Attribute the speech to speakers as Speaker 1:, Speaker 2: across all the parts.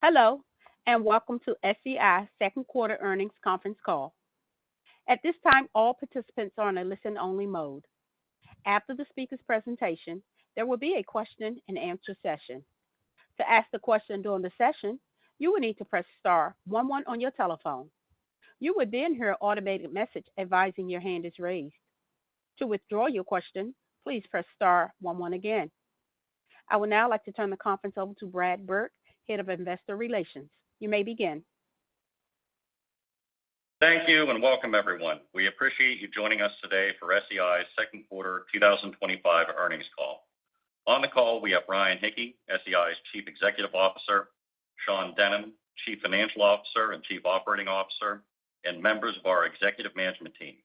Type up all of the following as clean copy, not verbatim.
Speaker 1: Hello, and welcome to SEI second quarter earnings conference call. At this time, all participants are in a listen-only mode. After the speaker's presentation, there will be a question-and-answer session. To ask the question during the session, you will need to press star 11 on your telephone. You will then hear an automated message advising your hand is raised. To withdraw your question, please press star 11 again. I would now like to turn the conference over to Brad Burke, Head of Investor Relations. You may begin.
Speaker 2: Thank you and welcome, everyone. We appreciate you joining us today for SEI's second quarter 2025 earnings call. On the call, we have Ryan Hicke, SEI's Chief Executive Officer, Sean Denham, Chief Financial Officer and Chief Operating Officer, and members of our executive management team: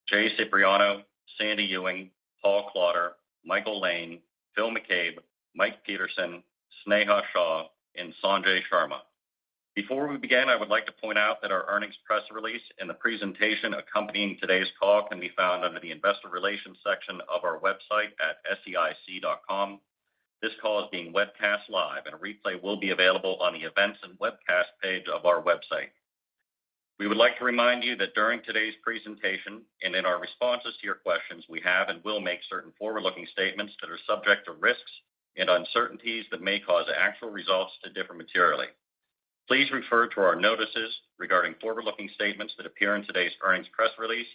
Speaker 2: Jay Cipriano, Sandy Ewing, Paul Klauder, Michael Lane, Phil McCabe, Mike Peterson, Sneha Shah, and Sanjay Sharma. Before we begin, I would like to point out that our earnings press release and the presentation accompanying today's call can be found under the Investor Relations section of our website at seic.com. This call is being webcast live, and a replay will be available on the Events and Webcast page of our website. We would like to remind you that during today's presentation and in our responses to your questions, we have and will make certain forward-looking statements that are subject to risks and uncertainties that may cause actual results to differ materially. Please refer to our notices regarding forward-looking statements that appear in today's earnings press release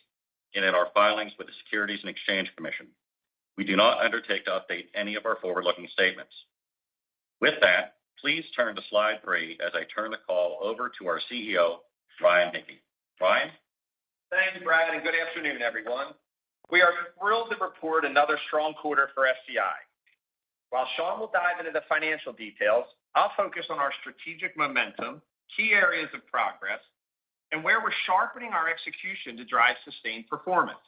Speaker 2: and in our filings with the Securities and Exchange Commission. We do not undertake to update any of our forward-looking statements. With that, please turn to slide 3 as I turn the call over to our CEO, Ryan Hicke. Ryan?
Speaker 3: Thank you, Brad, and good afternoon, everyone. We are thrilled to report another strong quarter for SEI. While Sean will dive into the financial details, I'll focus on our strategic momentum, key areas of progress, and where we're sharpening our execution to drive sustained performance.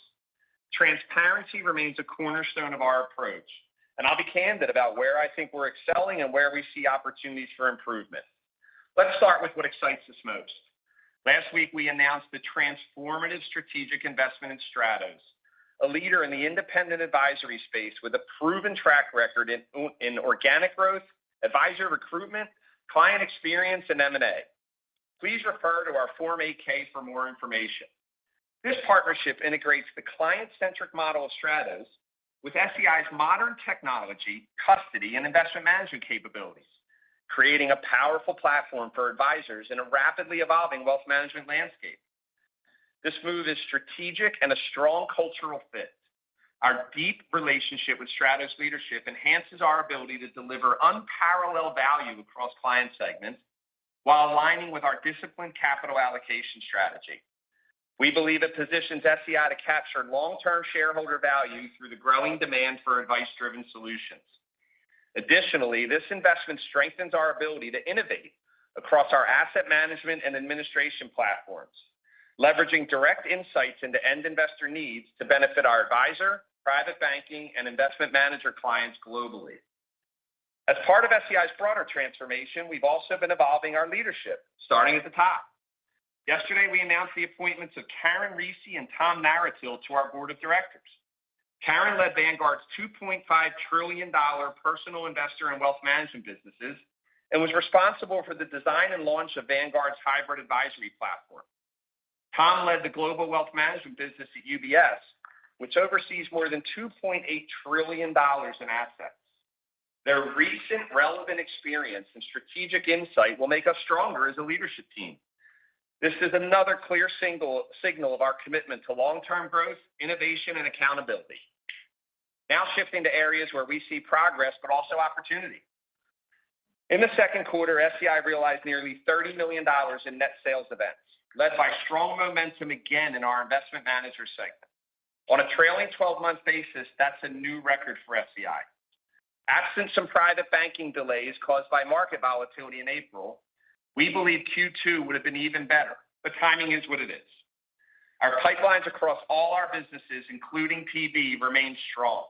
Speaker 3: Transparency remains a cornerstone of our approach, and I'll be candid about where I think we're excelling and where we see opportunities for improvement. Let's start with what excites us most. Last week, we announced the transformative strategic investment in Stratos, a leader in the independent advisory space with a proven track record in organic growth, advisor recruitment, client experience, and M&A. Please refer to our Form 8-K for more information. This partnership integrates the client-centric model of Stratos with SEI's modern technology, custody, and investment management capabilities, creating a powerful platform for advisors in a rapidly evolving wealth management landscape. This move is strategic and a strong cultural fit. Our deep relationship with Stratos leadership enhances our ability to deliver unparalleled value across client segments while aligning with our disciplined capital allocation strategy. We believe it positions SEI to capture long-term shareholder value through the growing demand for advice-driven solutions. Additionally, this investment strengthens our ability to innovate across our asset management and administration platforms, leveraging direct insights into end investor needs to benefit our advisor, private banking, and investment manager clients globally. As part of SEI's broader transformation, we've also been evolving our leadership, starting at the top. Yesterday, we announced the appointments of Karen Reese and Tom Naratil to our board of directors. Karen led Vanguard's $2.5 trillion personal investor and wealth management businesses and was responsible for the design and launch of Vanguard's hybrid advisory platform. Tom led the global wealth management business at UBS, which oversees more than $2.8 trillion in assets. Their recent relevant experience and strategic insight will make us stronger as a leadership team. This is another clear signal of our commitment to long-term growth, innovation, and accountability. Now shifting to areas where we see progress but also opportunity. In the second quarter, SEI realized nearly $30 million in net sales events, led by strong momentum again in our investment manager segment. On a trailing 12-month basis, that's a new record for SEI. Absent some private banking delays caused by market volatility in April, we believe Q2 would have been even better, but timing is what it is. Our pipelines across all our businesses, including PB, remain strong.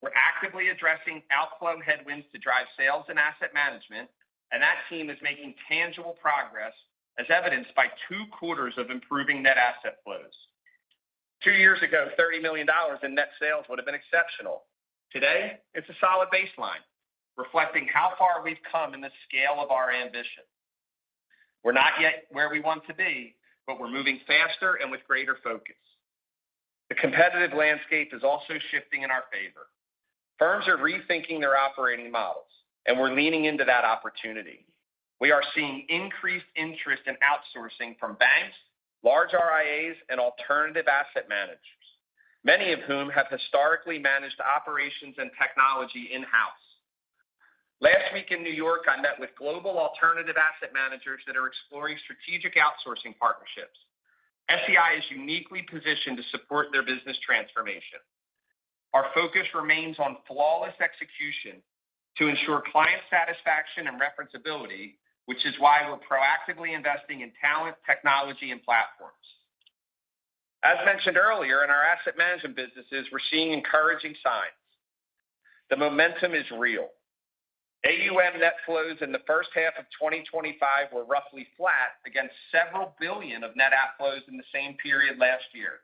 Speaker 3: We're actively addressing outflow headwinds to drive sales and asset management, and that team is making tangible progress, as evidenced by 2 quarters of improving net asset flows. 2 years ago, $30 million in net sales would have been exceptional. Today, it's a solid baseline, reflecting how far we've come in the scale of our ambition. We're not yet where we want to be, but we're moving faster and with greater focus. The competitive landscape is also shifting in our favor. Firms are rethinking their operating models, and we're leaning into that opportunity. We are seeing increased interest in outsourcing from banks, large RIAs, and alternative asset managers, many of whom have historically managed operations and technology in-house. Last week in New York, I met with global alternative asset managers that are exploring strategic outsourcing partnerships. SEI is uniquely positioned to support their business transformation. Our focus remains on flawless execution to ensure client satisfaction and referenceability, which is why we're proactively investing in talent, technology, and platforms. As mentioned earlier, in our asset management businesses, we're seeing encouraging signs. The momentum is real. AUM net flows in the first half of 2025 were roughly flat against several billion of net outflows in the same period last year.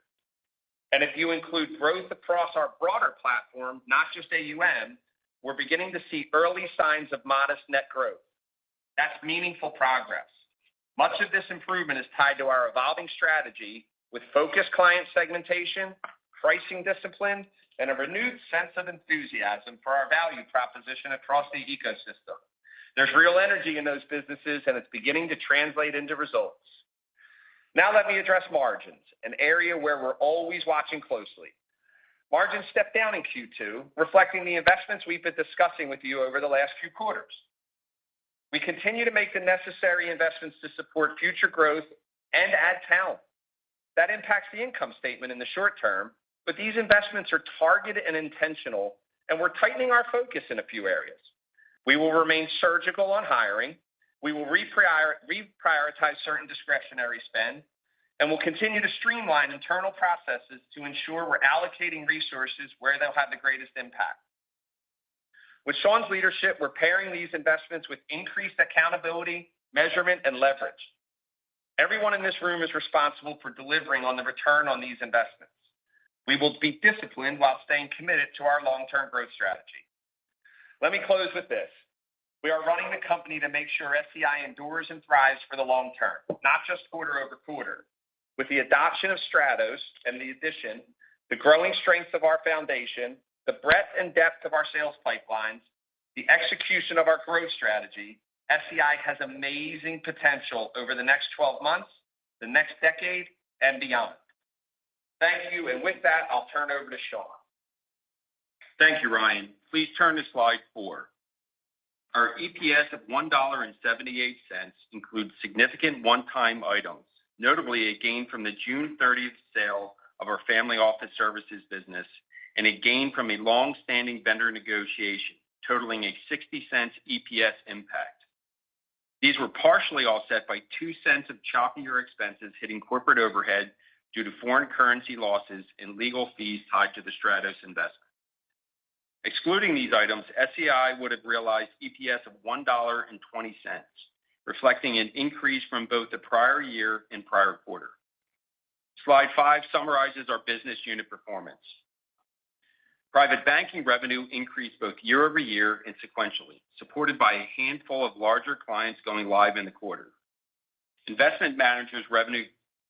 Speaker 3: And if you include growth across our broader platform, not just AUM, we're beginning to see early signs of modest net growth. That's meaningful progress. Much of this improvement is tied to our evolving strategy with focused client segmentation, pricing discipline, and a renewed sense of enthusiasm for our value proposition across the ecosystem. There's real energy in those businesses, and it's beginning to translate into results. Now let me address margins, an area where we're always watching closely. Margins stepped down in Q2, reflecting the investments we've been discussing with you over the last few quarters. We continue to make the necessary investments to support future growth and add talent. That impacts the income statement in the short term, but these investments are targeted and intentional, and we're tightening our focus in a few areas. We will remain surgical on hiring. We will reprioritize certain discretionary spend, and we'll continue to streamline internal processes to ensure we're allocating resources where they'll have the greatest impact. With Sean's leadership, we're pairing these investments with increased accountability, measurement, and leverage. Everyone in this room is responsible for delivering on the return on these investments. We will be disciplined while staying committed to our long-term growth strategy. Let me close with this. We are running the company to make sure SEI endures and thrives for the long term, not just quarter over quarter. With the adoption of Stratos and the growing strength of our foundation, the breadth and depth of our sales pipelines, the execution of our growth strategy, SEI has amazing potential over the next 12 months, the next decade, and beyond. Thank you, and with that, I'll turn over to Sean.
Speaker 4: Thank you, Ryan. Please turn to slide 4. Our EPS of $1.78 includes significant one-time items, notably a gain from the June 30th sale of our family office services business and a gain from a long-standing vendor negotiation, totaling a 60-cent EPS impact. These were partially offset by 2 cents of choppier expenses hitting corporate overhead due to foreign currency losses and legal fees tied to the Stratos investment. Excluding these items, SEI would have realized EPS of $1.20, reflecting an increase from both the prior year and prior quarter. Slide 5 summarizes our business unit performance. Private banking revenue increased both year over year and sequentially, supported by a handful of larger clients going live in the quarter. Investment managers' revenue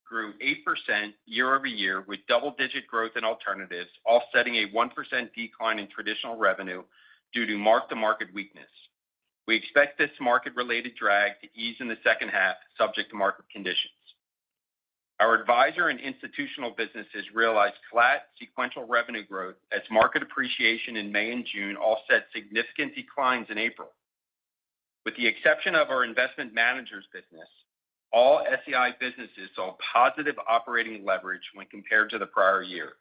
Speaker 4: grew 8% year over year, with double-digit growth in alternatives, offsetting a 1% decline in traditional revenue due to mark-to-market weakness. We expect this market-related drag to ease in the second half, subject to market conditions. Our advisor and institutional businesses realized flat sequential revenue growth as market appreciation in May and June offset significant declines in April. With the exception of our investment managers business, all SEI businesses saw positive operating leverage when compared to the prior year.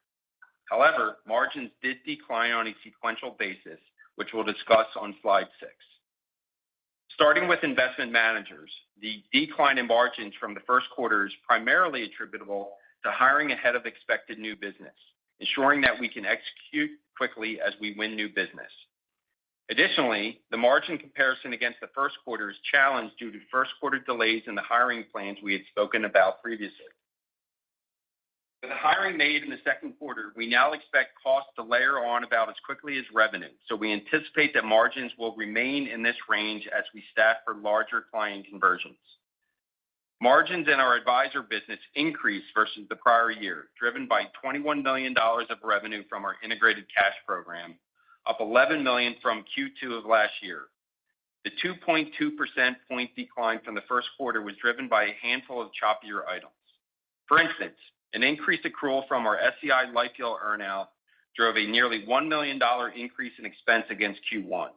Speaker 4: However, margins did decline on a sequential basis, which we'll discuss on slide 6. Starting with investment managers, the decline in margins from the first quarter is primarily attributable to hiring ahead of expected new business, ensuring that we can execute quickly as we win new business. Additionally, the margin comparison against the first quarter is challenged due to first quarter delays in the hiring plans we had spoken about previously. With the hiring made in the second quarter, we now expect costs to layer on about as quickly as revenue, so we anticipate that margins will remain in this range as we staff for larger client conversions. Margins in our advisor business increased versus the prior year, driven by $21 million of revenue from our integrated cash program, up $11 million from Q2 of last year. The 2.2% point decline from the first quarter was driven by a handful of choppier items. For instance, an increased accrual from our SEI LifeYield earnout drove a nearly $1 million increase in expense against Q1.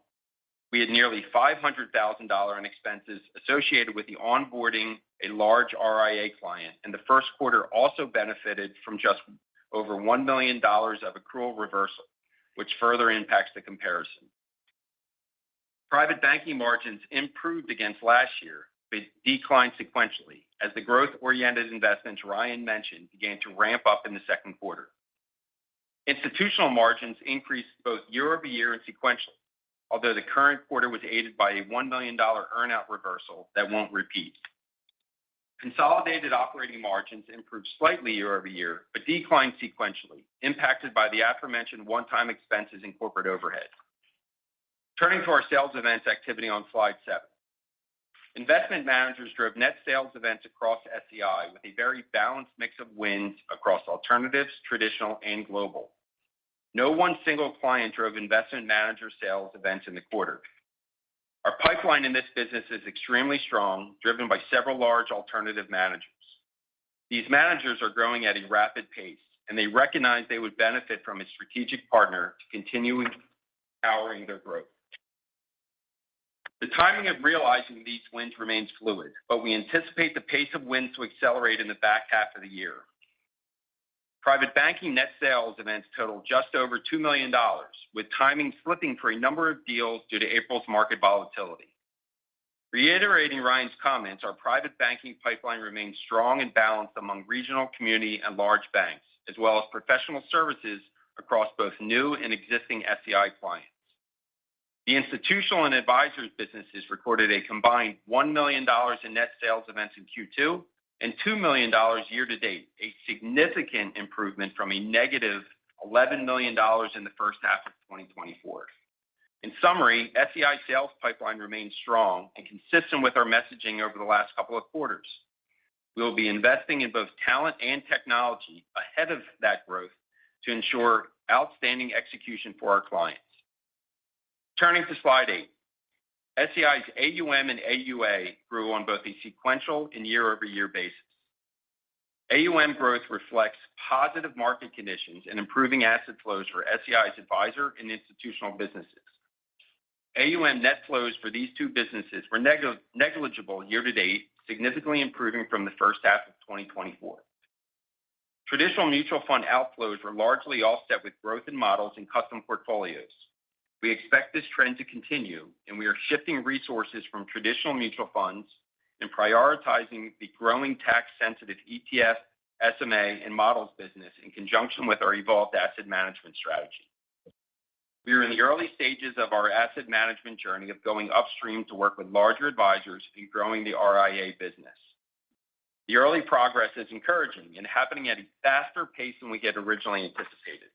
Speaker 4: We had nearly $500,000 in expenses associated with the onboarding a large RIA client, and the first quarter also benefited from just over $1 million of accrual reversal, which further impacts the comparison. Private banking margins improved against last year, but declined sequentially as the growth-oriented investments Ryan mentioned began to ramp up in the second quarter. Institutional margins increased both year-over-year and sequentially, although the current quarter was aided by a $1 million earnout reversal that won't repeat. Consolidated operating margins improved slightly year-over-year, but declined sequentially, impacted by the aforementioned one-time expenses in corporate overhead. Turning to our sales events activity on slide 7. Investment managers drove net sales events across SEI with a very balanced mix of wins across alternatives, traditional, and global. No one single client drove investment manager sales events in the quarter. Our pipeline in this business is extremely strong, driven by several large alternative managers. These managers are growing at a rapid pace, and they recognize they would benefit from a strategic partner to continue powering their growth. The timing of realizing these wins remains fluid, but we anticipate the pace of wins to accelerate in the back half of the year. Private banking net sales events totaled just over $2 million, with timing slipping for a number of deals due to April's market volatility. Reiterating Ryan's comments, our private banking pipeline remains strong and balanced among regional, community, and large banks, as well as professional services across both new and existing SEI clients. The institutional and advisors businesses recorded a combined $1 million in net sales events in Q2 and $2 million year-to-date, a significant improvement from a negative $11 million in the first half of 2024. In summary, SEI sales pipeline remains strong and consistent with our messaging over the last couple of quarters. We will be investing in both talent and technology ahead of that growth to ensure outstanding execution for our clients. Turning to slide 8, SEI's AUM and AUA grew on both a sequential and year-over-year basis. AUM growth reflects positive market conditions and improving asset flows for SEI's advisor and institutional businesses. AUM net flows for these two businesses were negligible year-to-date, significantly improving from the first half of 2024. Traditional mutual fund outflows were largely offset with growth in models and custom portfolios. We expect this trend to continue, and we are shifting resources from traditional mutual funds and prioritizing the growing tax-sensitive ETF, SMA, and models business in conjunction with our evolved asset management strategy. We are in the early stages of our asset management journey of going upstream to work with larger advisors and growing the RIA business. The early progress is encouraging and happening at a faster pace than we had originally anticipated.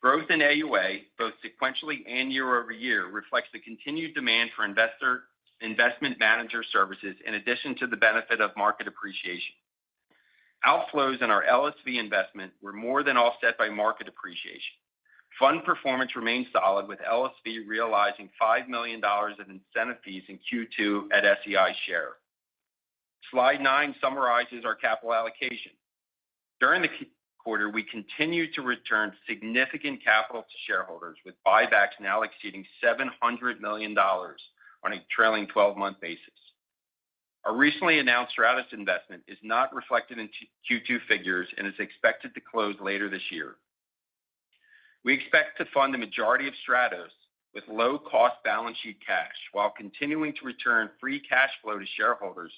Speaker 4: Growth in AUA, both sequentially and year-over-year, reflects the continued demand for investment manager services in addition to the benefit of market appreciation. Outflows in our LSV investment were more than offset by market appreciation. Fund performance remained solid, with LSV realizing $5 million of incentive fees in Q2 at SEI share. Slide 9 summarizes our capital allocation. During the quarter, we continued to return significant capital to shareholders, with buybacks now exceeding $700 million on a trailing 12-month basis. Our recently announced Stratus investment is not reflected in Q2 figures and is expected to close later this year. We expect to fund the majority of Stratus with low-cost balance sheet cash while continuing to return free cash flow to shareholders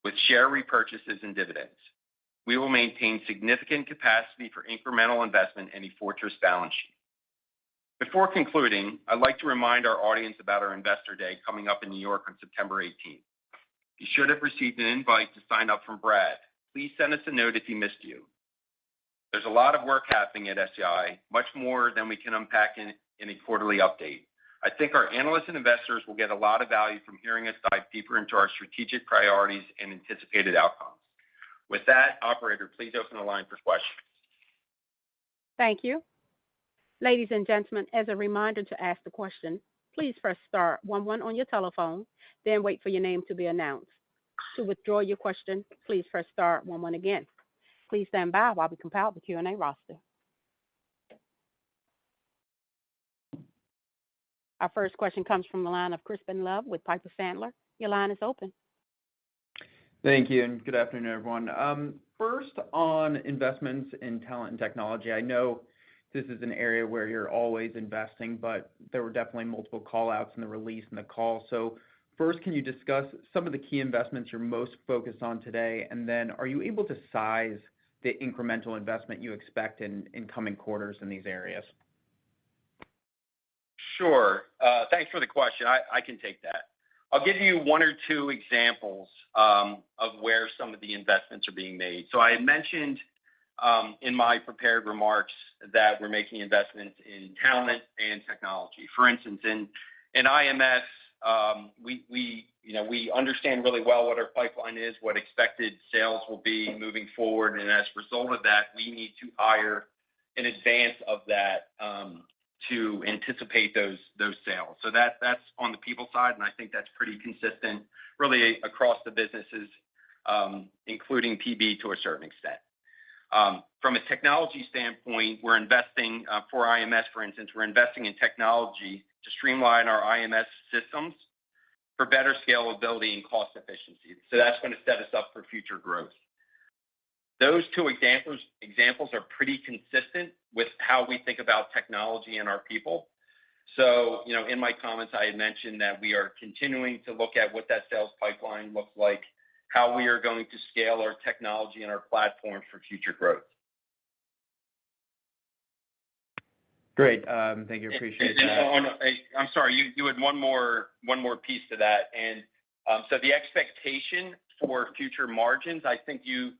Speaker 4: with share repurchases and dividends. We will maintain significant capacity for incremental investment in a fortress balance sheet. Before concluding, I'd like to remind our audience about our Investor Day coming up in New York on September 18th. You should have received an invite to sign up from Brad. Please send us a note if he missed you. There's a lot of work happening at SEI, much more than we can unpack in a quarterly update. I think our analysts and investors will get a lot of value from hearing us dive deeper into our strategic priorities and anticipated outcomes. With that, operator, please open the line for questions.
Speaker 1: Thank you. Ladies and gentlemen, as a reminder to ask the question, please press star 11 on your telephone, then wait for your name to be announced. To withdraw your question, please press star 11 again. Please stand by while we compile the Q&A roster. Our first question comes from the line of Crispin Love with Piper Sandler. Your line is open.
Speaker 5: Thank you, and good afternoon, everyone. First, on investments in talent and technology, I know this is an area where you're always investing, but there were definitely multiple call-outs in the release and the call. So first, can you discuss some of the key investments you're most focused on today? And then are you able to size the incremental investment you expect in coming quarters in these areas?
Speaker 4: Sure. Thanks for the question. I can take that. I'll give you one or two examples of where some of the investments are being made. So I had mentioned in my prepared remarks that we're making investments in talent and technology. For instance, in IMS, we understand really well what our pipeline is, what expected sales will be moving forward, and as a result of that, we need to hire in advance of that to anticipate those sales. So that's on the people side, and I think that's pretty consistent really across the businesses, including PB to a certain extent. From a technology standpoint, we're investing for IMS, for instance, we're investing in technology to streamline our IMS systems for better scalability and cost efficiency. So that's going to set us up for future growth. Those two examples are pretty consistent with how we think about technology and our people. So, in my comments, I had mentioned that we are continuing to look at what that sales pipeline looks like, how we are going to scale our technology and our platform for future growth.
Speaker 5: Great. Thank you. Appreciate that.
Speaker 4: I'm sorry, you had one more piece to that. And so the expectation for future margins, I think you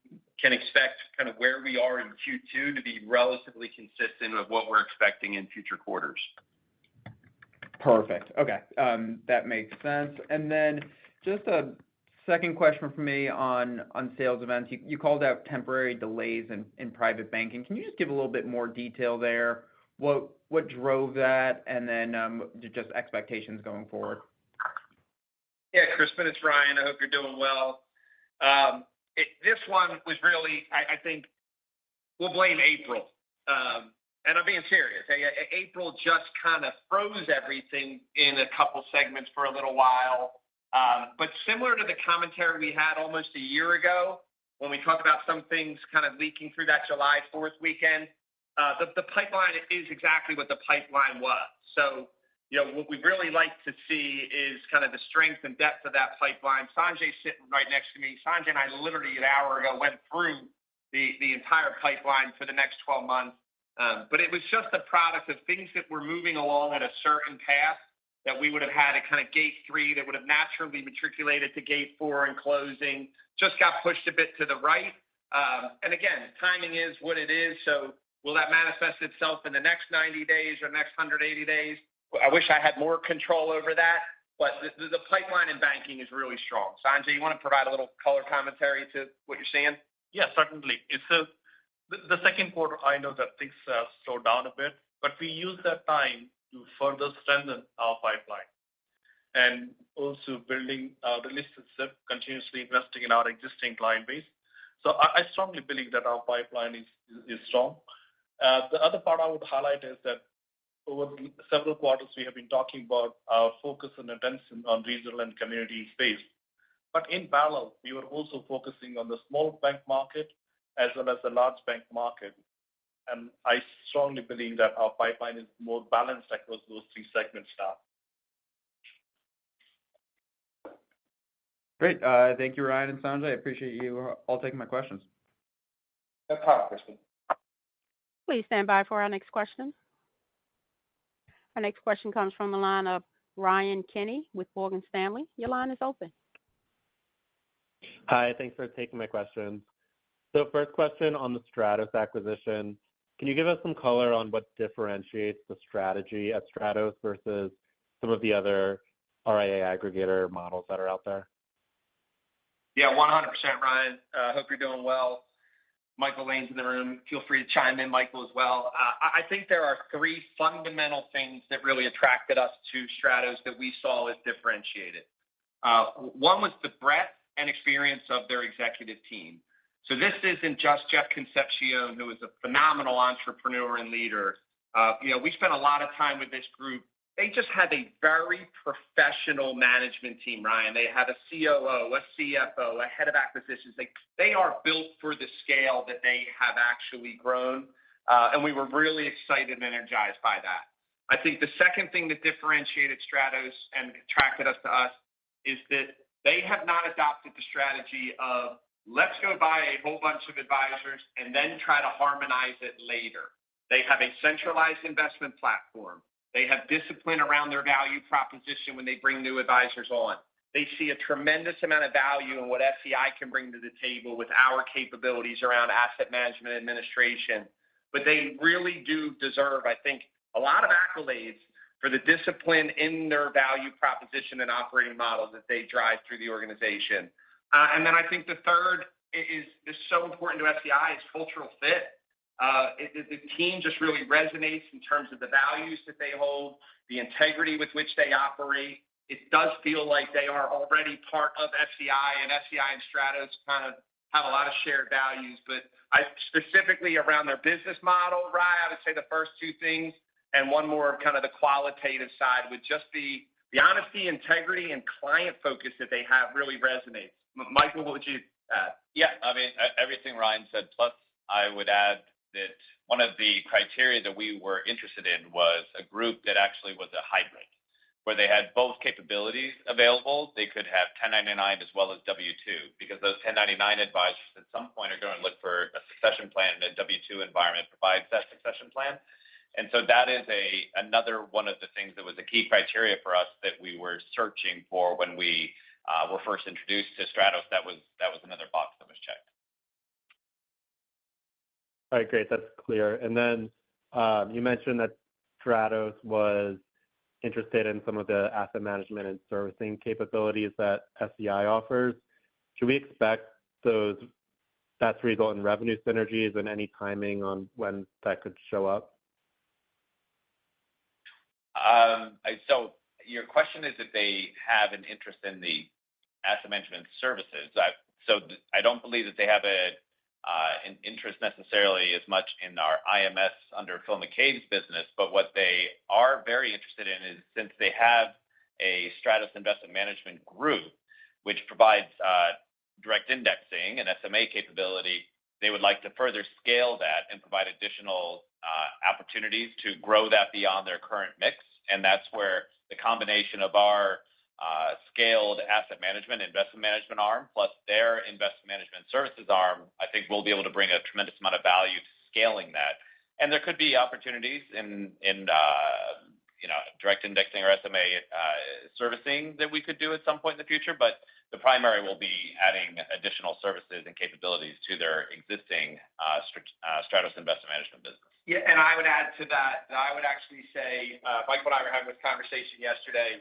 Speaker 4: can expect kind of where we are in Q2 to be relatively consistent with what we're expecting in future quarters.
Speaker 5: Perfect. Okay. That makes sense. And then just a second question for me on sales events. You called out temporary delays in private banking. Can you just give a little bit more detail there? What drove that? And then just expectations going forward.
Speaker 3: Yeah, Crispin, it's Ryan. I hope you're doing well. This one was really, I think, we'll blame April. And I'm being serious. April just kind of froze everything in a couple segments for a little while. But similar to the commentary we had almost a year ago when we talked about some things kind of leaking through that July 4th weekend, the pipeline is exactly what the pipeline was. So, what we'd really like to see is kind of the strength and depth of that pipeline. Sanjay's sitting right next to me. Sanjay and I literally an hour ago went through the entire pipeline for the next 12 months. But it was just a product of things that were moving along at a certain path that we would have had at kind of gate 3 that would have naturally matriculated to gate 4 and closing, just got pushed a bit to the right. And again, timing is what it is. So will that manifest itself in the next 90 days or next 180 days? I wish I had more control over that, but the pipeline in banking is really strong. Sanjay, you want to provide a little color commentary to what you're seeing?
Speaker 6: Yeah, certainly. It's the second quarter, I know that things slowed down a bit, but we used that time to further strengthen our pipeline and also building the relationship, continuously investing in our existing client base. So I strongly believe that our pipeline is strong. The other part I would highlight is that over several quarters, we have been talking about our focus and attention on regional and community space. But in parallel, we were also focusing on the small bank market as well as the large bank market. And I strongly believe that our pipeline is more balanced across those three segments now.
Speaker 5: Great. Thank you, Ryan and Sanjay. I appreciate you all taking my questions.
Speaker 3: No problem, Crispin.
Speaker 1: Please stand by for our next question. Our next question comes from the line of Ryan Kenny with Morgan Stanley. Your line is open.
Speaker 7: Hi, thanks for taking my questions. So first question on the Stratos acquisition. Can you give us some color on what differentiates the strategy at Stratos versus some of the other RIA aggregator models that are out there?
Speaker 3: Yeah, 100%, Ryan. Hope you're doing well. Michael Lane's in the room. Feel free to chime in, Michael, as well. I think there are three fundamental things that really attracted us to Stratos that we saw as differentiated. One was the breadth and experience of their executive team. So this isn't just Jeff Concepcion, who is a phenomenal entrepreneur and leader. We spent a lot of time with this group. They just have a very professional management team, Ryan. They have a COO, a CFO, a head of acquisitions. They are built for the scale that they have actually grown, and we were really excited and energized by that. I think the second thing that differentiated Stratos and attracted us to us is that they have not adopted the strategy of let's go buy a whole bunch of advisors and then try to harmonize it later. They have a centralized investment platform. They have discipline around their value proposition when they bring new advisors on. They see a tremendous amount of value in what SEI can bring to the table with our capabilities around asset management administration. But they really do deserve, I think, a lot of accolades for the discipline in their value proposition and operating model that they drive through the organization. And then I think the third is so important to SEI is cultural fit. The team just really resonates in terms of the values that they hold, the integrity with which they operate. It does feel like they are already part of SEI, and SEI and Stratos kind of have a lot of shared values. But specifically around their business model, Ryan, I would say the first two things, and one more kind of the qualitative side would just be the honesty, integrity, and client focus that they have really resonates. Michael, what would you add?
Speaker 2: Yeah, I mean, everything Ryan said, plus I would add that one of the criteria that we were interested in was a group that actually was a hybrid, where they had both capabilities available. They could have 1099 as well as W-2, because those 1099 advisors at some point are going to look for a succession plan, and a W-2 environment provides that succession plan. And so that is another one of the things that was a key criteria for us that we were searching for when we were first introduced to Stratos. That was another box that was checked.
Speaker 7: All right, great. That's clear. And then you mentioned that Stratos was interested in some of the asset management and servicing capabilities that SEI offers. Should we expect that to result in revenue synergies, and any timing on when that could show up?
Speaker 2: So your question is if they have an interest in the asset management services. So I don't believe that they have an interest necessarily as much in our IMS under Phil McCabe's business, but what they are very interested in is, since they have a Stratos Investment Management group, which provides direct indexing and SMA capability, they would like to further scale that and provide additional opportunities to grow that beyond their current mix. And that's where the combination of our scaled asset management, investment management arm, plus their investment management services arm, I think we'll be able to bring a tremendous amount of value to scaling that. And there could be opportunities in direct indexing or SMA servicing that we could do at some point in the future, but the primary will be adding additional services and capabilities to their existing Stratos Investment Management business.
Speaker 3: Yeah, and I would add to that, I would actually say, Michael and I were having this conversation yesterday.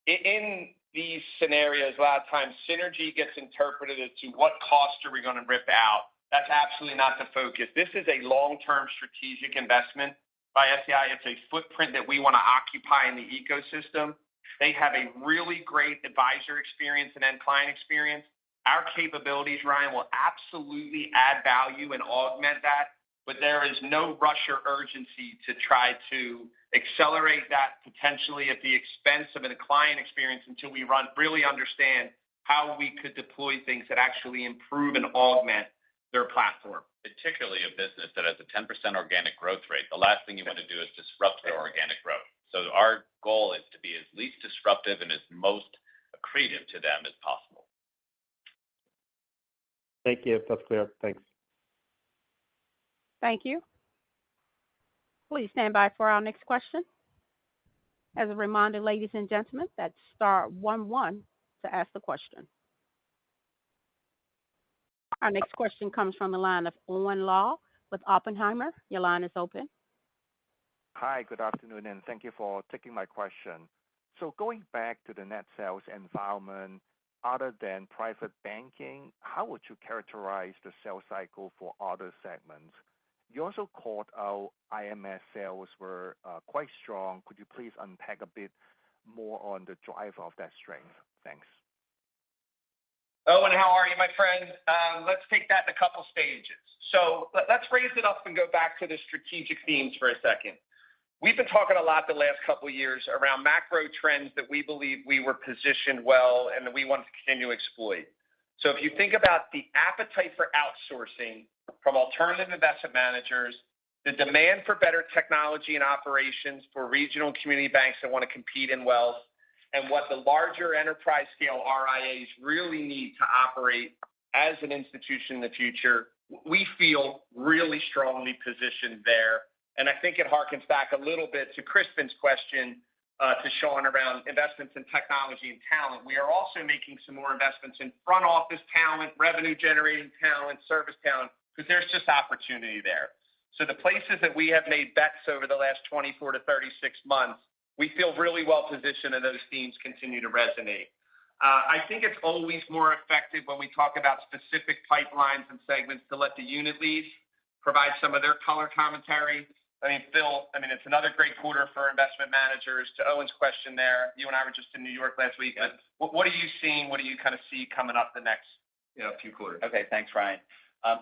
Speaker 3: In these scenarios, a lot of times synergy gets interpreted as to what cost are we going to rip out. That's absolutely not the focus. This is a long-term strategic investment by SEI. It's a footprint that we want to occupy in the ecosystem. They have a really great advisor experience and end client experience. Our capabilities, Ryan, will absolutely add value and augment that, but there is no rush or urgency to try to accelerate that potentially at the expense of a client experience until we really understand how we could deploy things that actually improve and augment their platform.
Speaker 2: Particularly a business that has a 10% organic growth rate. The last thing you want to do is disrupt their organic growth. So our goal is to be as least disruptive and as most accretive to them as possible.
Speaker 7: Thank you. That's clear. Thanks.
Speaker 1: Thank you. Please stand by for our next question. As a reminder, ladies and gentlemen, that's star 11 to ask the question. Our next question comes from the line of Owen Lau with Oppenheimer. Your line is open.
Speaker 8: Hi, good afternoon, and thank you for taking my question. So going back to the net sales environment, other than private banking, how would you characterize the sales cycle for other segments? You also called out IMS sales were quite strong. Could you please unpack a bit more on the driver of that strength? Thanks.
Speaker 3: Owen, how are you, my friend? Let's take that in a couple stages. So let's raise it up and go back to the strategic themes for a second. We've been talking a lot the last couple of years around macro trends that we believe we were positioned well and that we want to continue to exploit. So if you think about the appetite for outsourcing from alternative investment managers, the demand for better technology and operations for regional community banks that want to compete in wealth, and what the larger enterprise scale RIAs really need to operate as an institution in the future, we feel really strongly positioned there. And I think it harkens back a little bit to Crispin's question to Sean around investments in technology and talent. We are also making some more investments in front office talent, revenue generating talent, service talent, because there's just opportunity there. So the places that we have made bets over the last 24 to 36 months, we feel really well positioned and those themes continue to resonate. I think it's always more effective when we talk about specific pipelines and segments to let the unit leads provide some of their color commentary. I mean, Phil, it's another great quarter for investment managers. To Owen's question there, you and I were just in New York last week.
Speaker 9: Yeah.
Speaker 3: What are you seeing? What do you kind of see coming up the next few quarters?
Speaker 9: Okay, thanks, Ryan. And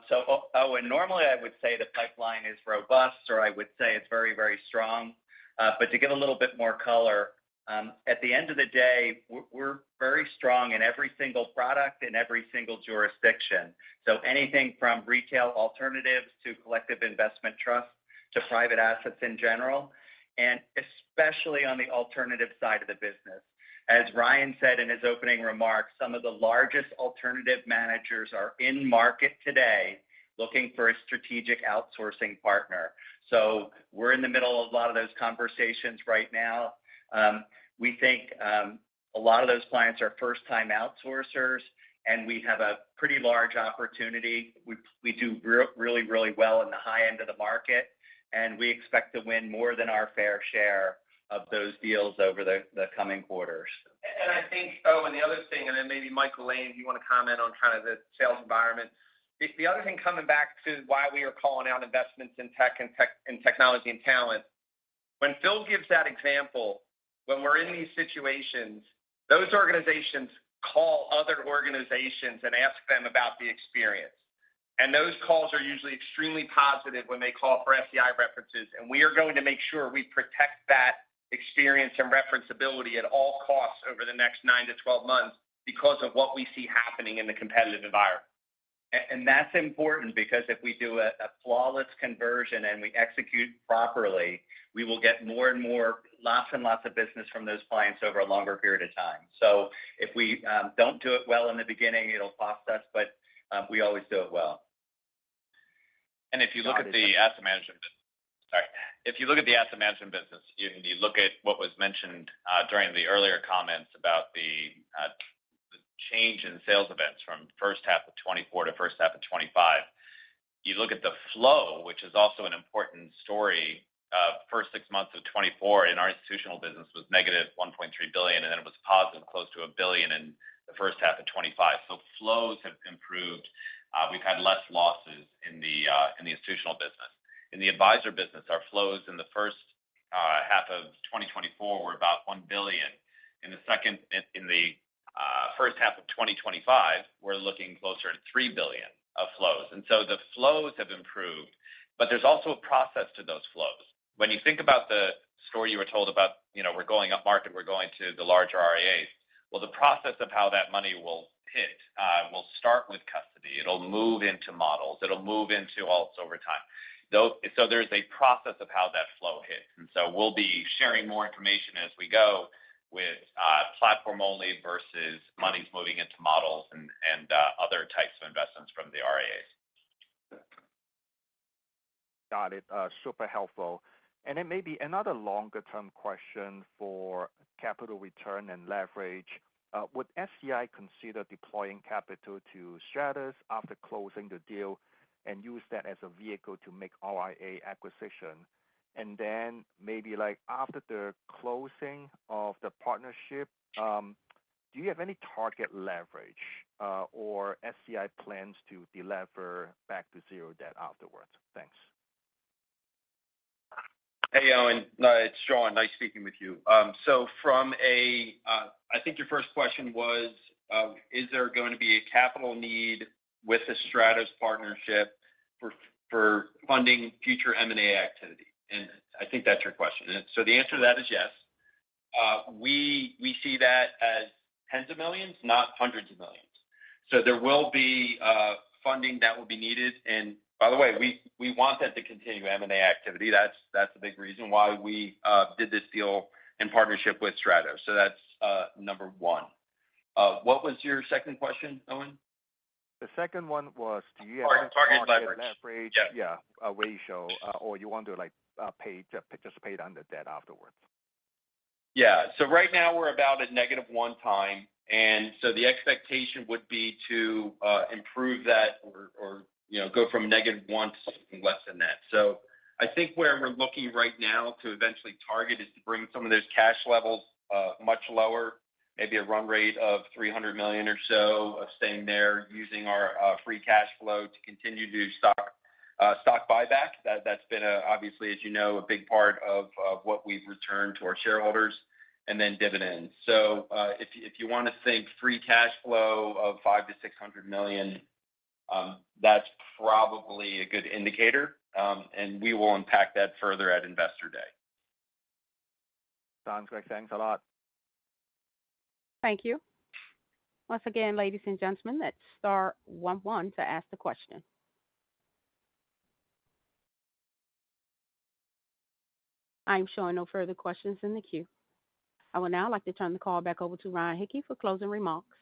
Speaker 9: normally I would say the pipeline is robust, or I would say it's very, very strong. But to give a little bit more color, at the end of the day, we're very strong in every single product in every single jurisdiction. So anything from retail alternatives to collective investment trusts to private assets in general, and especially on the alternative side of the business. As Ryan said in his opening remarks, some of the largest alternative managers are in market today looking for a strategic outsourcing partner. So we're in the middle of a lot of those conversations right now. We think a lot of those clients are first-time outsourcers, and we have a pretty large opportunity. We do really, really well in the high end of the market, and we expect to win more than our fair share of those deals over the coming quarters.
Speaker 3: And I think, and the other thing, and then maybe Michael Lane, if you want to comment on kind of the sales environment. The other thing coming back to why we are calling out investments in technology and talent, when Phil gives that example, when we're in these situations, those organizations call other organizations and ask them about the experience. And those calls are usually extremely positive when they call for SEI references. And we are going to make sure we protect that experience and referenceability at all costs over the next 9 to 12 months because of what we see happening in the competitive environment.
Speaker 9: And that's important because if we do a flawless conversion and we execute properly, we will get more and more, lots and lots of business from those clients over a longer period of time. So if we don't do it well in the beginning, it'll cost us, but we always do it well.
Speaker 2: And if you look at the asset management business, you look at what was mentioned during the earlier comments about the change in sales events from first half of 24 to first half of 25. You look at the flow, which is also an important story. First 6 months of 24 in our institutional business was negative 1.3 billion, and then it was positive close to $1 billion in the first half of 25. So flows have improved. We've had less losses in the institutional business. In the advisor business, our flows in the first half of 2024 were about $1 billion. In the first half of 2025, we're looking closer to $3 billion of flows. And so the flows have improved, but there's also a process to those flows. When you think about the story you were told about, we're going up market, we're going to the larger RIAs. Well, the process of how that money will hit will start with custody. It'll move into models. It'll move into alts over time. So there's a process of how that flow hits. And so we'll be sharing more information as we go with platform only versus monies moving into models and other types of investments from the RIAs.
Speaker 8: Got it. Super helpful. And then maybe another longer term question for capital return and leverage. Would SEI consider deploying capital to Stratus after closing the deal and use that as a vehicle to make RIA acquisition? And then maybe like after the closing of the partnership, do you have any target leverage or SEI plans to delever back to zero debt afterwards? Thanks.
Speaker 4: Hey, Owen. It's Sean. Nice speaking with you. So from I think your first question was, is there going to be a capital need with the Stratos partnership for funding future M&A activity? And I think that's your question. And so the answer to that is yes. We see that as tens of millions, not hundreds of millions. So there will be funding that will be needed. And by the way, we want that to continue M&A activity. That's a big reason why we did this deal in partnership with Stratos. So that's number one. What was your second question, Owen?
Speaker 8: The second one was, do you have
Speaker 4: target leverage?
Speaker 8: A ratio, or you want to like just pay down the debt afterwards?
Speaker 4: Yeah. So right now we're about at -1x, and so the expectation would be to improve that or go from -1 to something less than that. So I think where we're looking right now to eventually target is to bring some of those cash levels much lower, maybe a run rate of $300 million or so of staying there, using our free cash flow to continue to do stock buyback. That's been obviously, as you know, a big part of what we've returned to our shareholders, and then dividends. So if you want to think free cash flow of $500 to $600 million, that's probably a good indicator, and we will unpack that further at Investor Day.
Speaker 8: Sounds great. Thanks a lot.
Speaker 1: Thank you. Once again, ladies and gentlemen, that's star 11 to ask the question. I'm showing no further questions in the queue. I would now like to turn the call back over to Ryan Hickey for closing remarks.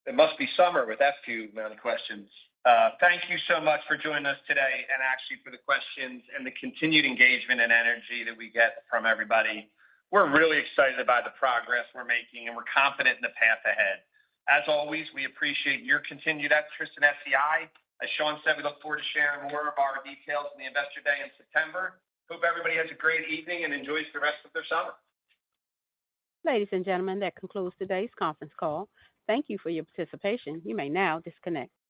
Speaker 3: It must be summer with that few amount of questions. Thank you so much for joining us today, and actually for the questions and the continued engagement and energy that we get from everybody. We're really excited about the progress we're making, and we're confident in the path ahead. As always, we appreciate your continued interest in SEI. As Sean said, we look forward to sharing more of our details in the Investor Day in September. Hope everybody has a great evening and enjoys the rest of their summer.
Speaker 1: Ladies and gentlemen, that concludes today's conference call. Thank you for your participation. You may now disconnect.